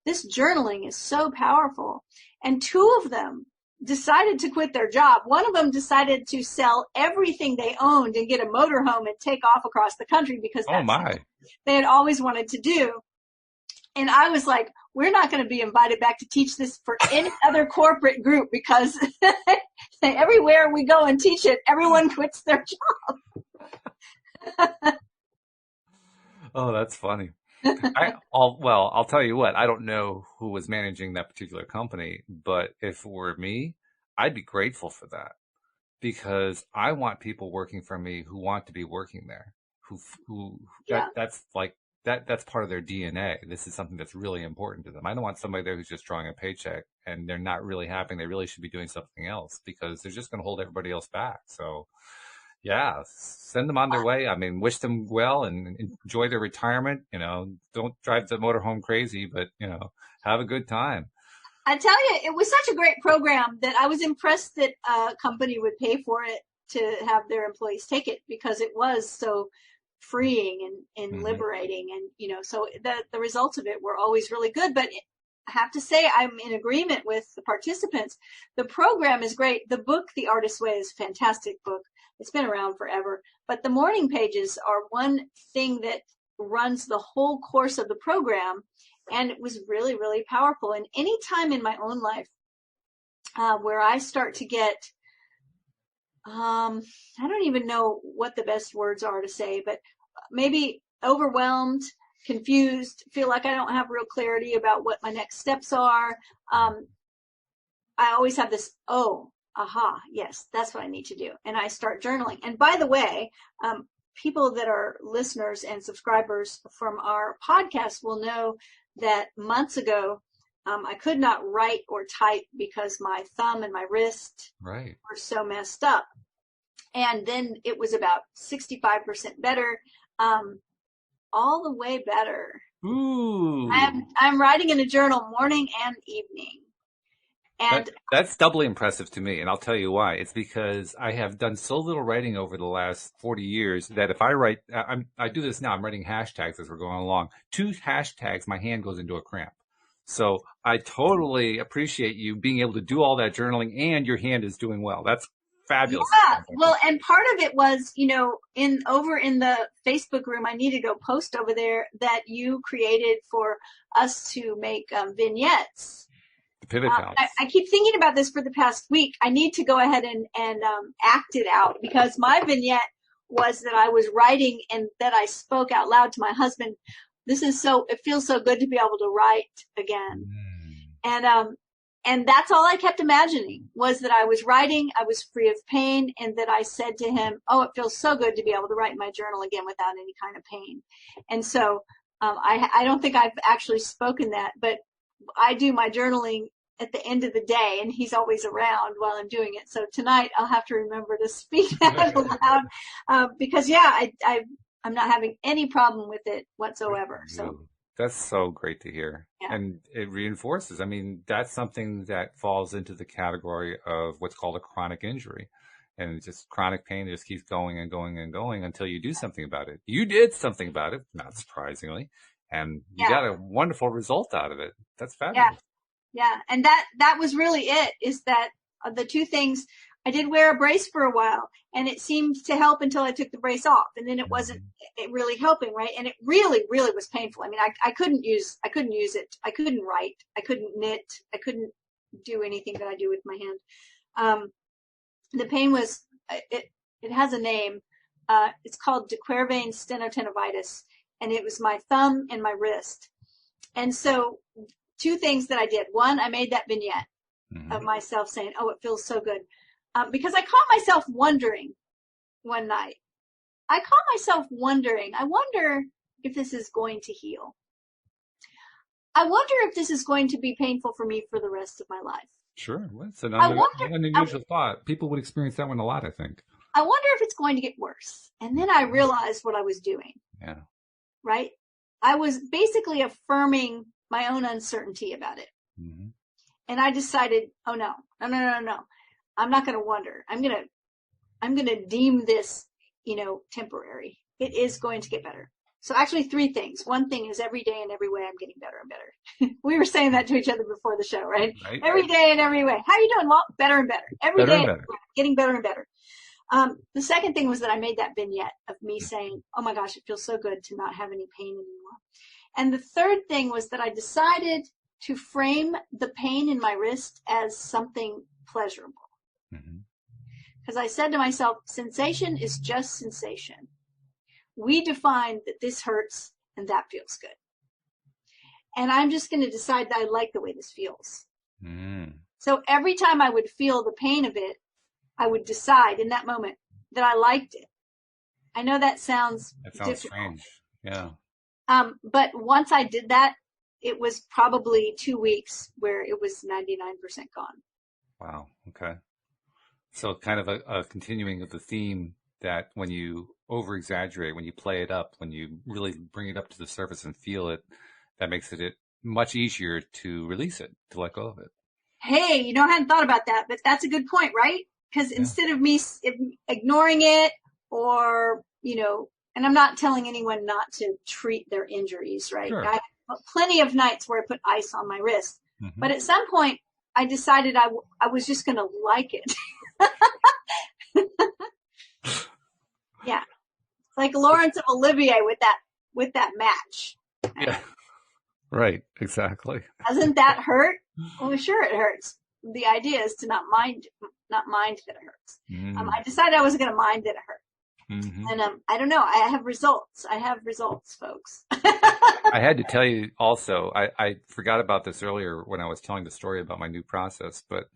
this journaling is so powerful. And two of them decided to quit their job. One of them decided to sell everything they owned and get a motorhome and take off across the country because that's something they had always wanted to do. And I was like, we're not going to be invited back to teach this for any other corporate group because everywhere we go and teach it, everyone quits their job. Oh, that's funny. I'll tell you what, I don't know who was managing that particular company, but if it were me, I'd be grateful for that because I want people working for me who want to be working there, that's like, that's part of their DNA. This is something that's really important to them. I don't want somebody there who's just drawing a paycheck and they're not really happy. They really should be doing something else because they're just going to hold everybody else back. So yeah, send them on their way. I mean, wish them well and enjoy their retirement. Don't drive the motorhome crazy, but, have a good time. I tell you, it was such a great program that I was impressed that a company would pay for it to have their employees take it because it was so freeing and liberating. And, so the results of it were always really good. But I have to say, I'm in agreement with the participants. The program is great. The book, The Artist's Way, is a fantastic book. It's been around forever. But the morning pages are one thing that runs the whole course of the program. And it was really, really powerful. And any time in my own life where I start to get, I don't even know what the best words are to say, but maybe overwhelmed, confused, feel like I don't have real clarity about what my next steps are. I always have this, yes, that's what I need to do. And I start journaling. And by the way, people that are listeners and subscribers from our podcast will know that months ago, I could not write or type because my thumb and my wrist were so messed up. And then it was about 65% better, all the way better. Ooh. I'm writing in a journal morning and evening. And that's doubly impressive to me. And I'll tell you why. It's because I have done so little writing over the last 40 years that if I write, I do this now, I'm writing hashtags as we're going along. 2 hashtags, my hand goes into a cramp. So I totally appreciate you being able to do all that journaling and your hand is doing well. That's fabulous. Yeah. Well, and part of it was, over in the Facebook room, I need to go post over there that you created for us to make vignettes. The pivot counts. I keep thinking about this for the past week. I need to go ahead and act it out because my vignette was that I was writing and that I spoke out loud to my husband. It feels so good to be able to write again. And that's all I kept imagining was that I was writing, I was free of pain, and that I said to him, it feels so good to be able to write in my journal again without any kind of pain. And so I don't think I've actually spoken that, but I do my journaling at the end of the day, and he's always around while I'm doing it. So tonight I'll have to remember to speak that aloud because, I'm not having any problem with it whatsoever. So that's so great to hear. Yeah. And it reinforces. I mean, that's something that falls into the category of what's called a chronic injury. And just chronic pain just keeps going and going and going until you do something about it. You did something about it, not surprisingly. And you got a wonderful result out of it. That's fabulous. Yeah. And that was really it, is that the two things. I did wear a brace for a while and it seemed to help until I took the brace off, and then it wasn't really helping. Right. And it really, really was painful. I mean, I couldn't use it. I couldn't write. I couldn't knit. I couldn't do anything that I do with my hand. The pain was, it has a name. It's called de Quervain stenotendivitis, and it was my thumb and my wrist. And so 2 things that I did. One, I made that vignette of myself saying, it feels so good. Because I caught myself wondering one night. I wonder if this is going to heal. I wonder if this is going to be painful for me for the rest of my life. Sure. Well, it's an unusual thought. People would experience that one a lot, I think. I wonder if it's going to get worse. And then I realized what I was doing. Yeah. Right? I was basically affirming my own uncertainty about it. And I decided, no. I'm not going to wonder. I'm going to deem this, temporary. It is going to get better. So actually 3 things. One thing is every day and every way I'm getting better and better. We were saying that to each other before the show, right? Right. Every day and every way. How you doing, Walt? Better and better. Every Better day, and better. getting better and better. The second thing was that I made that vignette of me saying, oh my gosh, it feels so good to not have any pain anymore. And the third thing was that I decided to frame the pain in my wrist as something pleasurable. Because I said to myself, sensation is just sensation. We define that this hurts and that feels good. And I'm just going to decide that I like the way this feels. So every time I would feel the pain of it, I would decide in that moment that I liked it. I know that sounds difficult. Strange. Yeah. But once I did that, it was probably 2 weeks where it was 99% gone. Wow. Okay. So kind of a continuing of the theme that when you over-exaggerate, when you play it up, when you really bring it up to the surface and feel it, that makes it much easier to release it, to let go of it. Hey, I hadn't thought about that, but that's a good point, right? Because instead of me ignoring it or, and I'm not telling anyone not to treat their injuries, right? Sure. I have plenty of nights where I put ice on my wrist. But at some point, I decided I was just going to like it. Yeah. It's like Lawrence of Olivier with that match. Yeah. Right. Exactly. Doesn't that hurt? Well, sure it hurts. The idea is to not mind that it hurts. I decided I wasn't going to mind that it hurt. And I don't know. I have results, folks. I had to tell you also, I forgot about this earlier when I was telling the story about my new process, but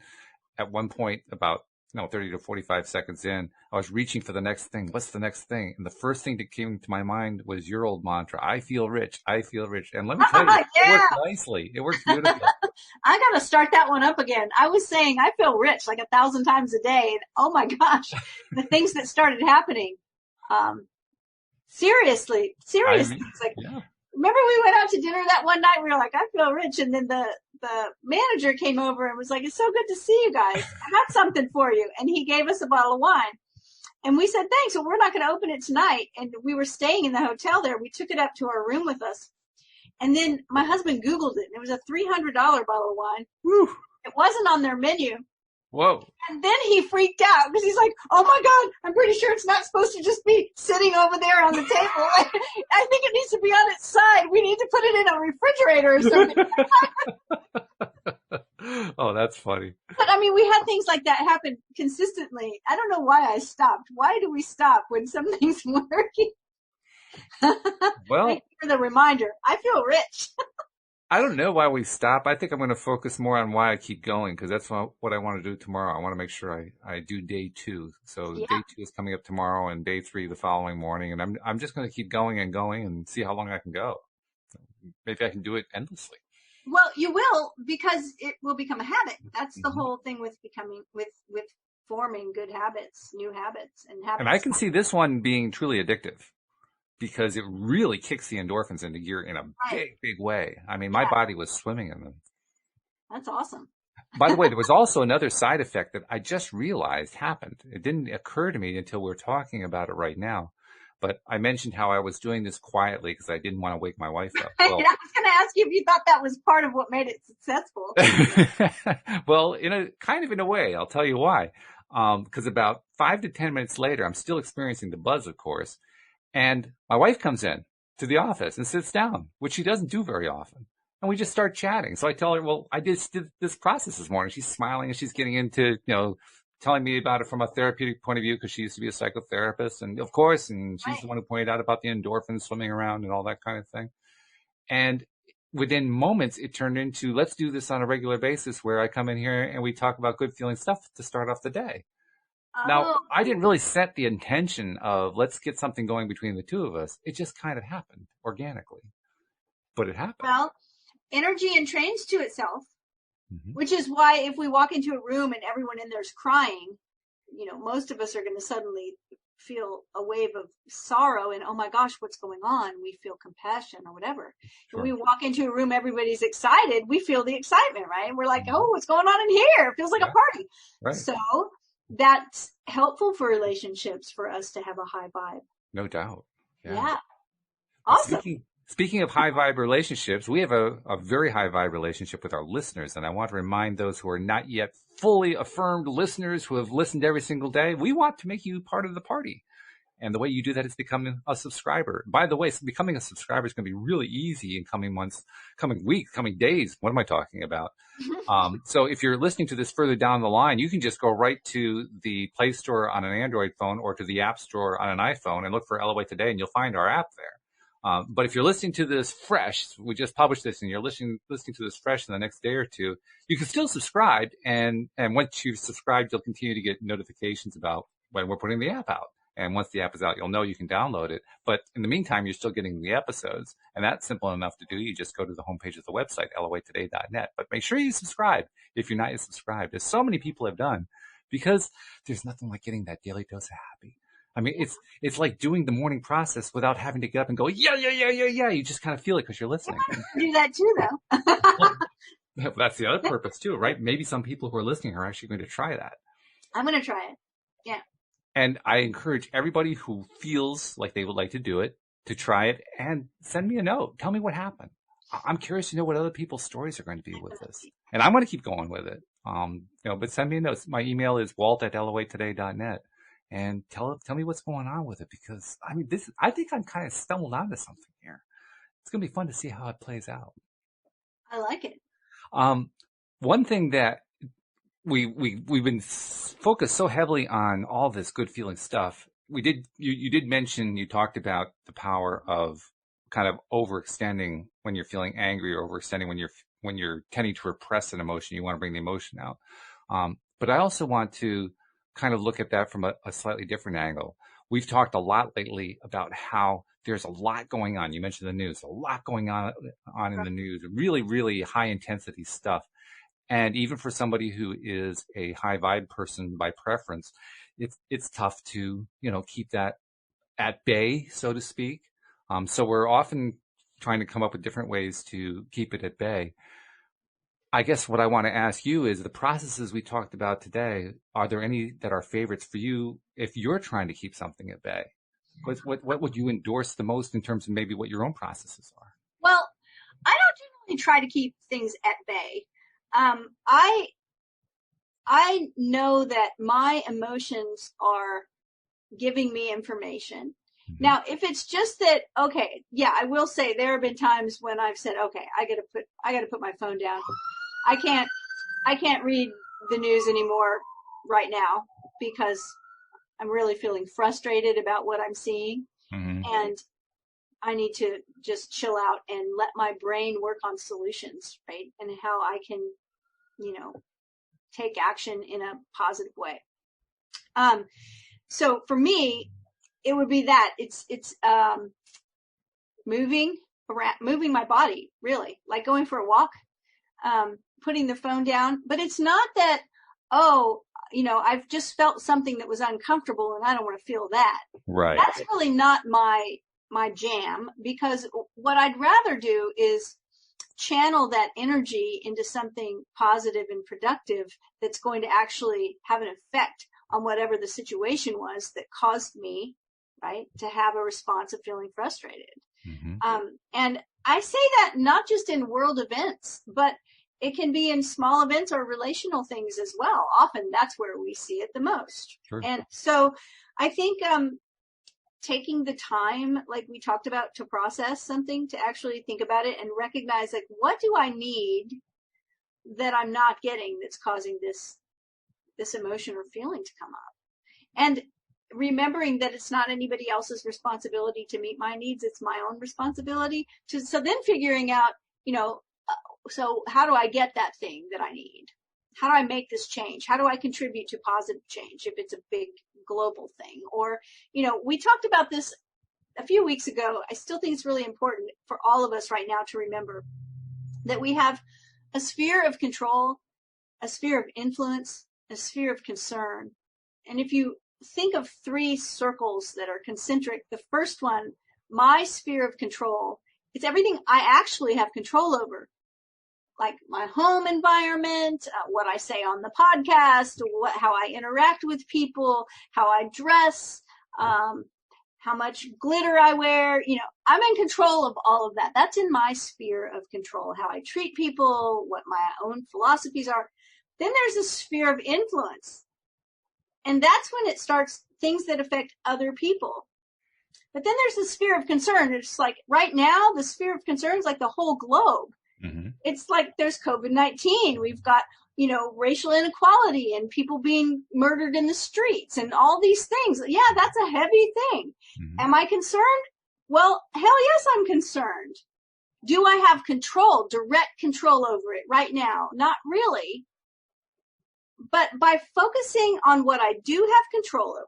at one point about 30 to 45 seconds in, I was reaching for the next thing. What's the next thing? And the first thing that came to my mind was your old mantra, I feel rich, I feel rich. And let me tell you, It worked nicely. It worked beautifully. I got to start that one up again. I was saying I feel rich like 1,000 times a day. And oh my gosh, the things that started happening. Seriously. It's like, remember we went out to dinner that one night? We were like, I feel rich. And then the manager came over and was like, it's so good to see you guys. I got something for you. And he gave us a bottle of wine. And we said, thanks. So we're not going to open it tonight. And we were staying in the hotel there. We took it up to our room with us. And then my husband Googled it. And it was a $300 bottle of wine. Whew. It wasn't on their menu. Whoa. And then he freaked out because he's like, oh my God, I'm pretty sure it's not supposed to just be sitting over there on the table. I think it needs to be on its side. We need to put it in a refrigerator or something. Oh, that's funny. But I mean, we had things like that happen consistently. I don't know why I stopped. Why do we stop when something's working? Well, thank you for the reminder. I feel rich. I don't know why we stop. I think I'm going to focus more on why I keep going, because that's what I want to do tomorrow. I want to make sure I do day 2. So day 2 is coming up tomorrow and day 3 the following morning. And I'm just going to keep going and see how long I can go. Maybe I can do it endlessly. Well, you will, because it will become a habit. That's the whole thing with with forming good habits, new habits and habits. And I can see this one being truly addictive, because it really kicks the endorphins into gear in a big way. I mean, my body was swimming in them. That's awesome. By the way, there was also another side effect that I just realized happened. It didn't occur to me until we're talking about it right now. But I mentioned how I was doing this quietly because I didn't want to wake my wife up. Well, I was going to ask you if you thought that was part of what made it successful. Well, in a way, I'll tell you why. Because about 5 to 10 minutes later, I'm still experiencing the buzz, of course. And my wife comes in to the office and sits down, which she doesn't do very often. And we just start chatting. So I tell her, well, I just did this process this morning. She's smiling and she's getting into, telling me about it from a therapeutic point of view, because she used to be a psychotherapist. And of course, and she's the one who pointed out about the endorphins swimming around and all that kind of thing. And within moments, it turned into, let's do this on a regular basis, where I come in here and we talk about good feeling stuff to start off the day. Now, I didn't really set the intention of let's get something going between the two of us. It just kind of happened organically, but it happened. Well, energy entrains to itself, which is why if we walk into a room and everyone in there is crying, most of us are going to suddenly feel a wave of sorrow and, oh my gosh, what's going on? We feel compassion or whatever. Sure. When we walk into a room, everybody's excited. We feel the excitement, right? We're like, oh, what's going on in here? It feels like a party. Right. So that's helpful for relationships for us to have a high vibe. No doubt. Yeah. Awesome. Speaking of high vibe relationships, we have a very high vibe relationship with our listeners. And I want to remind those who are not yet fully affirmed listeners who have listened every single day, we want to make you part of the party. And the way you do that is becoming a subscriber. By the way, becoming a subscriber is going to be really easy in coming months, coming weeks, coming days. What am I talking about? So if you're listening to this further down the line, you can just go right to the Play Store on an Android phone or to the App Store on an iPhone and look for LOA Today, and you'll find our app there. But if you're listening to this fresh, we just published this, and you're listening to this fresh in the next day or two, you can still subscribe. And once you've subscribed, you'll continue to get notifications about when we're putting the app out. And once the app is out, you'll know you can download it. But in the meantime, you're still getting the episodes. And that's simple enough to do. You just go to the homepage of the website, loatoday.net. But make sure you subscribe if you're not yet subscribed, as so many people have done, because there's nothing like getting that daily dose of happy. I mean, it's like doing the morning process without having to get up and go, yeah. You just kind of feel it because you're listening. I do that too, though. Well, that's the other purpose too, right? Maybe some people who are listening are actually going to try that. I'm going to try it. Yeah. And I encourage everybody who feels like they would like to do it to try it and send me a note. Tell me what happened. I'm curious to know what other people's stories are going to be with this. And I'm going to keep going with it. But send me a note. My email is walt@loatoday.net. And tell me what's going on with it, because I think I'm kind of stumbled onto something here. It's going to be fun to see how it plays out. I like it. One thing that we've been focused so heavily on all this good feeling stuff. You did mention, you talked about the power of kind of overextending when you're feeling angry, or overextending when you're tending to repress an emotion. You want to bring the emotion out. But I also want to kind of look at that from a slightly different angle. We've talked a lot lately about how there's a lot going on. You mentioned the news, a lot going on in the news, really, really high intensity stuff. And even for somebody who is a high vibe person by preference, it's tough to, keep that at bay, so to speak. So we're often trying to come up with different ways to keep it at bay. I guess what I want to ask you is, the processes we talked about today, are there any that are favorites for you if you're trying to keep something at bay? What would you endorse the most in terms of maybe what your own processes are? Well, I don't generally try to keep things at bay. I know that my emotions are giving me information. Mm-hmm. Now, if it's just that, okay, yeah, I will say there have been times when I've said, okay, I gotta put my phone down. I can't read the news anymore right now because I'm really feeling frustrated about what I'm seeing. Mm-hmm. And I need to just chill out and let my brain work on solutions, right? And how I can, take action in a positive way. So for me, it would be that it's moving my body, really, like going for a walk, putting the phone down. But it's not that, I've just felt something that was uncomfortable and I don't want to feel that. Right. That's really not my jam, because what I'd rather do is channel that energy into something positive and productive that's going to actually have an effect on whatever the situation was that caused me, right, to have a response of feeling frustrated. Mm-hmm. And I say that not just in world events, but it can be in small events or relational things as well. Often that's where we see it the most. Sure. And so I think taking the time, like we talked about, to process something, to actually think about it and recognize, like, what do I need that I'm not getting that's causing this emotion or feeling to come up? And remembering that it's not anybody else's responsibility to meet my needs, it's my own responsibility. So then figuring out, so how do I get that thing that I need? How do I make this change? How do I contribute to positive change if it's a big global thing? Or, we talked about this a few weeks ago. I still think it's really important for all of us right now to remember that we have a sphere of control, a sphere of influence, a sphere of concern. And if you think of three circles that are concentric. The first one, my sphere of control, it's everything I actually have control over. Like my home environment, what I say on the podcast, how I interact with people, how I dress, how much glitter I wear. I'm in control of all of that. That's in my sphere of control. How I treat people, what my own philosophies are. Then there's a sphere of influence. And that's when it starts things that affect other people. But then there's the sphere of concern. It's like right now, the sphere of concern is like the whole globe. Mm-hmm. It's like there's COVID-19. We've got, racial inequality and people being murdered in the streets and all these things. Yeah, that's a heavy thing. Mm-hmm. Am I concerned? Well, hell yes, I'm concerned. Do I have control, direct control over it right now? Not really. But by focusing on what I do have control over,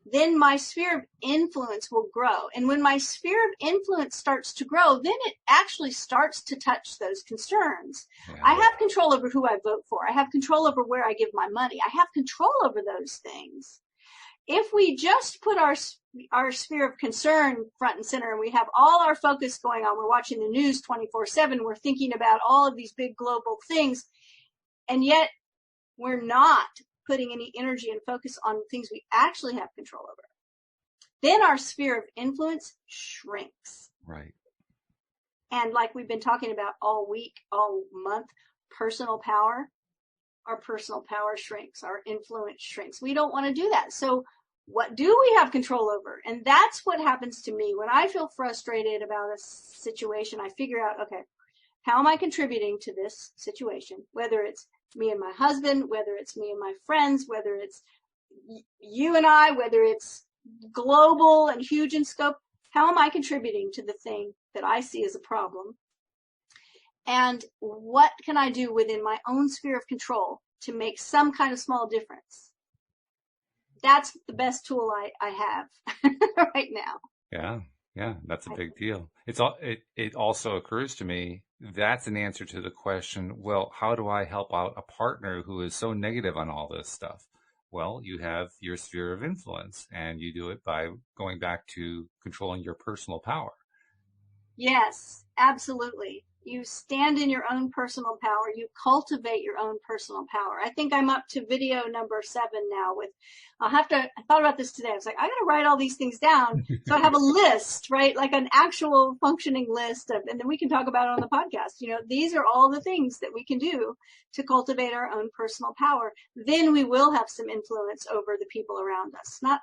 then my sphere of influence will grow. And when my sphere of influence starts to grow, then it actually starts to touch those concerns. Yeah. I have control over who I vote for. I have control over where I give my money. I have control over those things. If we just put our sphere of concern front and center and we have all our focus going on, we're watching the news 24/7, we're thinking about all of these big global things, and yet we're not putting any energy and focus on things we actually have control over, then our sphere of influence shrinks. Right. And like we've been talking about all week, all month, personal power, our personal power shrinks, our influence shrinks. We don't want to do that. So what do we have control over? And that's what happens to me when I feel frustrated about a situation. I figure out, okay, how am I contributing to this situation? Whether it's me and my husband, whether it's me and my friends, whether it's you and I, whether it's global and huge in scope, how am I contributing to the thing that I see as a problem? And what can I do within my own sphere of control to make some kind of small difference? That's the best tool I have right now. Yeah, that's a big deal. It also occurs to me that's an answer to the question, well, how do I help out a partner who is so negative on all this stuff? Well, you have your sphere of influence, and you do it by going back to controlling your personal power. Yes, absolutely. You stand in your own personal power. You cultivate your own personal power. I think I'm up to video number 7 now I thought about this today. I was like, I got to write all these things down. So I have a list, right? Like an actual functioning list and then we can talk about it on the podcast. These are all the things that we can do to cultivate our own personal power. Then we will have some influence over the people around us, not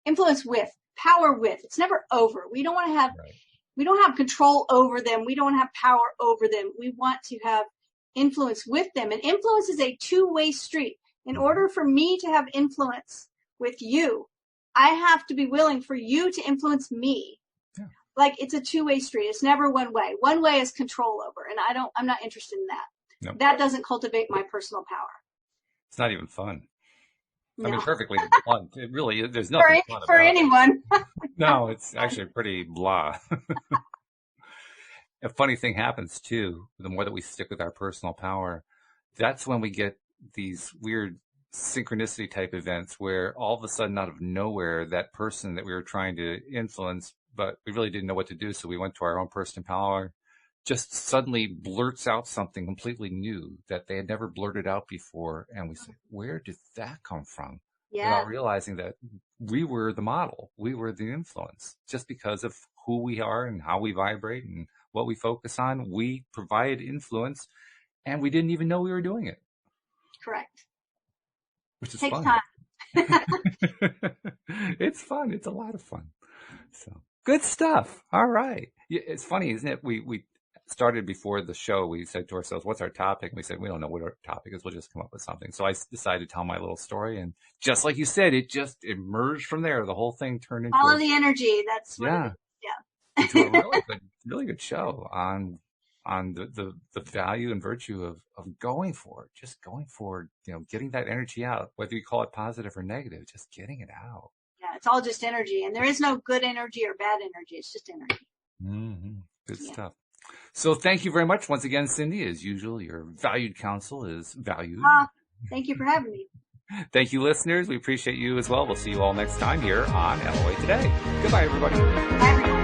influence with, power with. It's never over. We don't want to have, right. We don't have control over them. We don't have power over them. We want to have influence with them. And influence is a two-way street. In order for me to have influence with you, I have to be willing for you to influence me. Yeah. Like it's a two-way street. It's never one way. One way is control over. And I'm not interested in that. Nope. That doesn't cultivate my personal power. It's not even fun. No. I mean, perfectly fun. It really, there's nothing fun about for anyone. No, it's actually pretty blah. A funny thing happens too. The more that we stick with our personal power, that's when we get these weird synchronicity type events where all of a sudden out of nowhere, that person that we were trying to influence, but we really didn't know what to do. So we went to our own personal power, just suddenly blurts out something completely new that they had never blurted out before. And we said, where did that come from? Yeah. Without realizing that we were the model. We were the influence just because of who we are and how we vibrate and what we focus on. We provide influence and we didn't even know we were doing it. Correct. Which is Takes fun. Time. It's fun. It's a lot of fun. So good stuff. All right. Yeah, it's funny, isn't it? We started before the show. We said to ourselves, what's our topic? And we said, we don't know what our topic is. We'll just come up with something. So I decided to tell my little story. And just like you said, it just emerged from there. The whole thing turned into all of the energy. That's what it is. Yeah. Into a really good show on the value and virtue of going for it, just going for it, getting that energy out, whether you call it positive or negative, just getting it out. Yeah, it's all just energy. And there is no good energy or bad energy. It's just energy. Mm-hmm. Good stuff. So thank you very much once again, Cindy. As usual, your valued counsel is valued. Thank you for having me. Thank you, listeners. We appreciate you as well. We'll see you all next time here on LOA Today. Goodbye, everybody. Bye, everyone.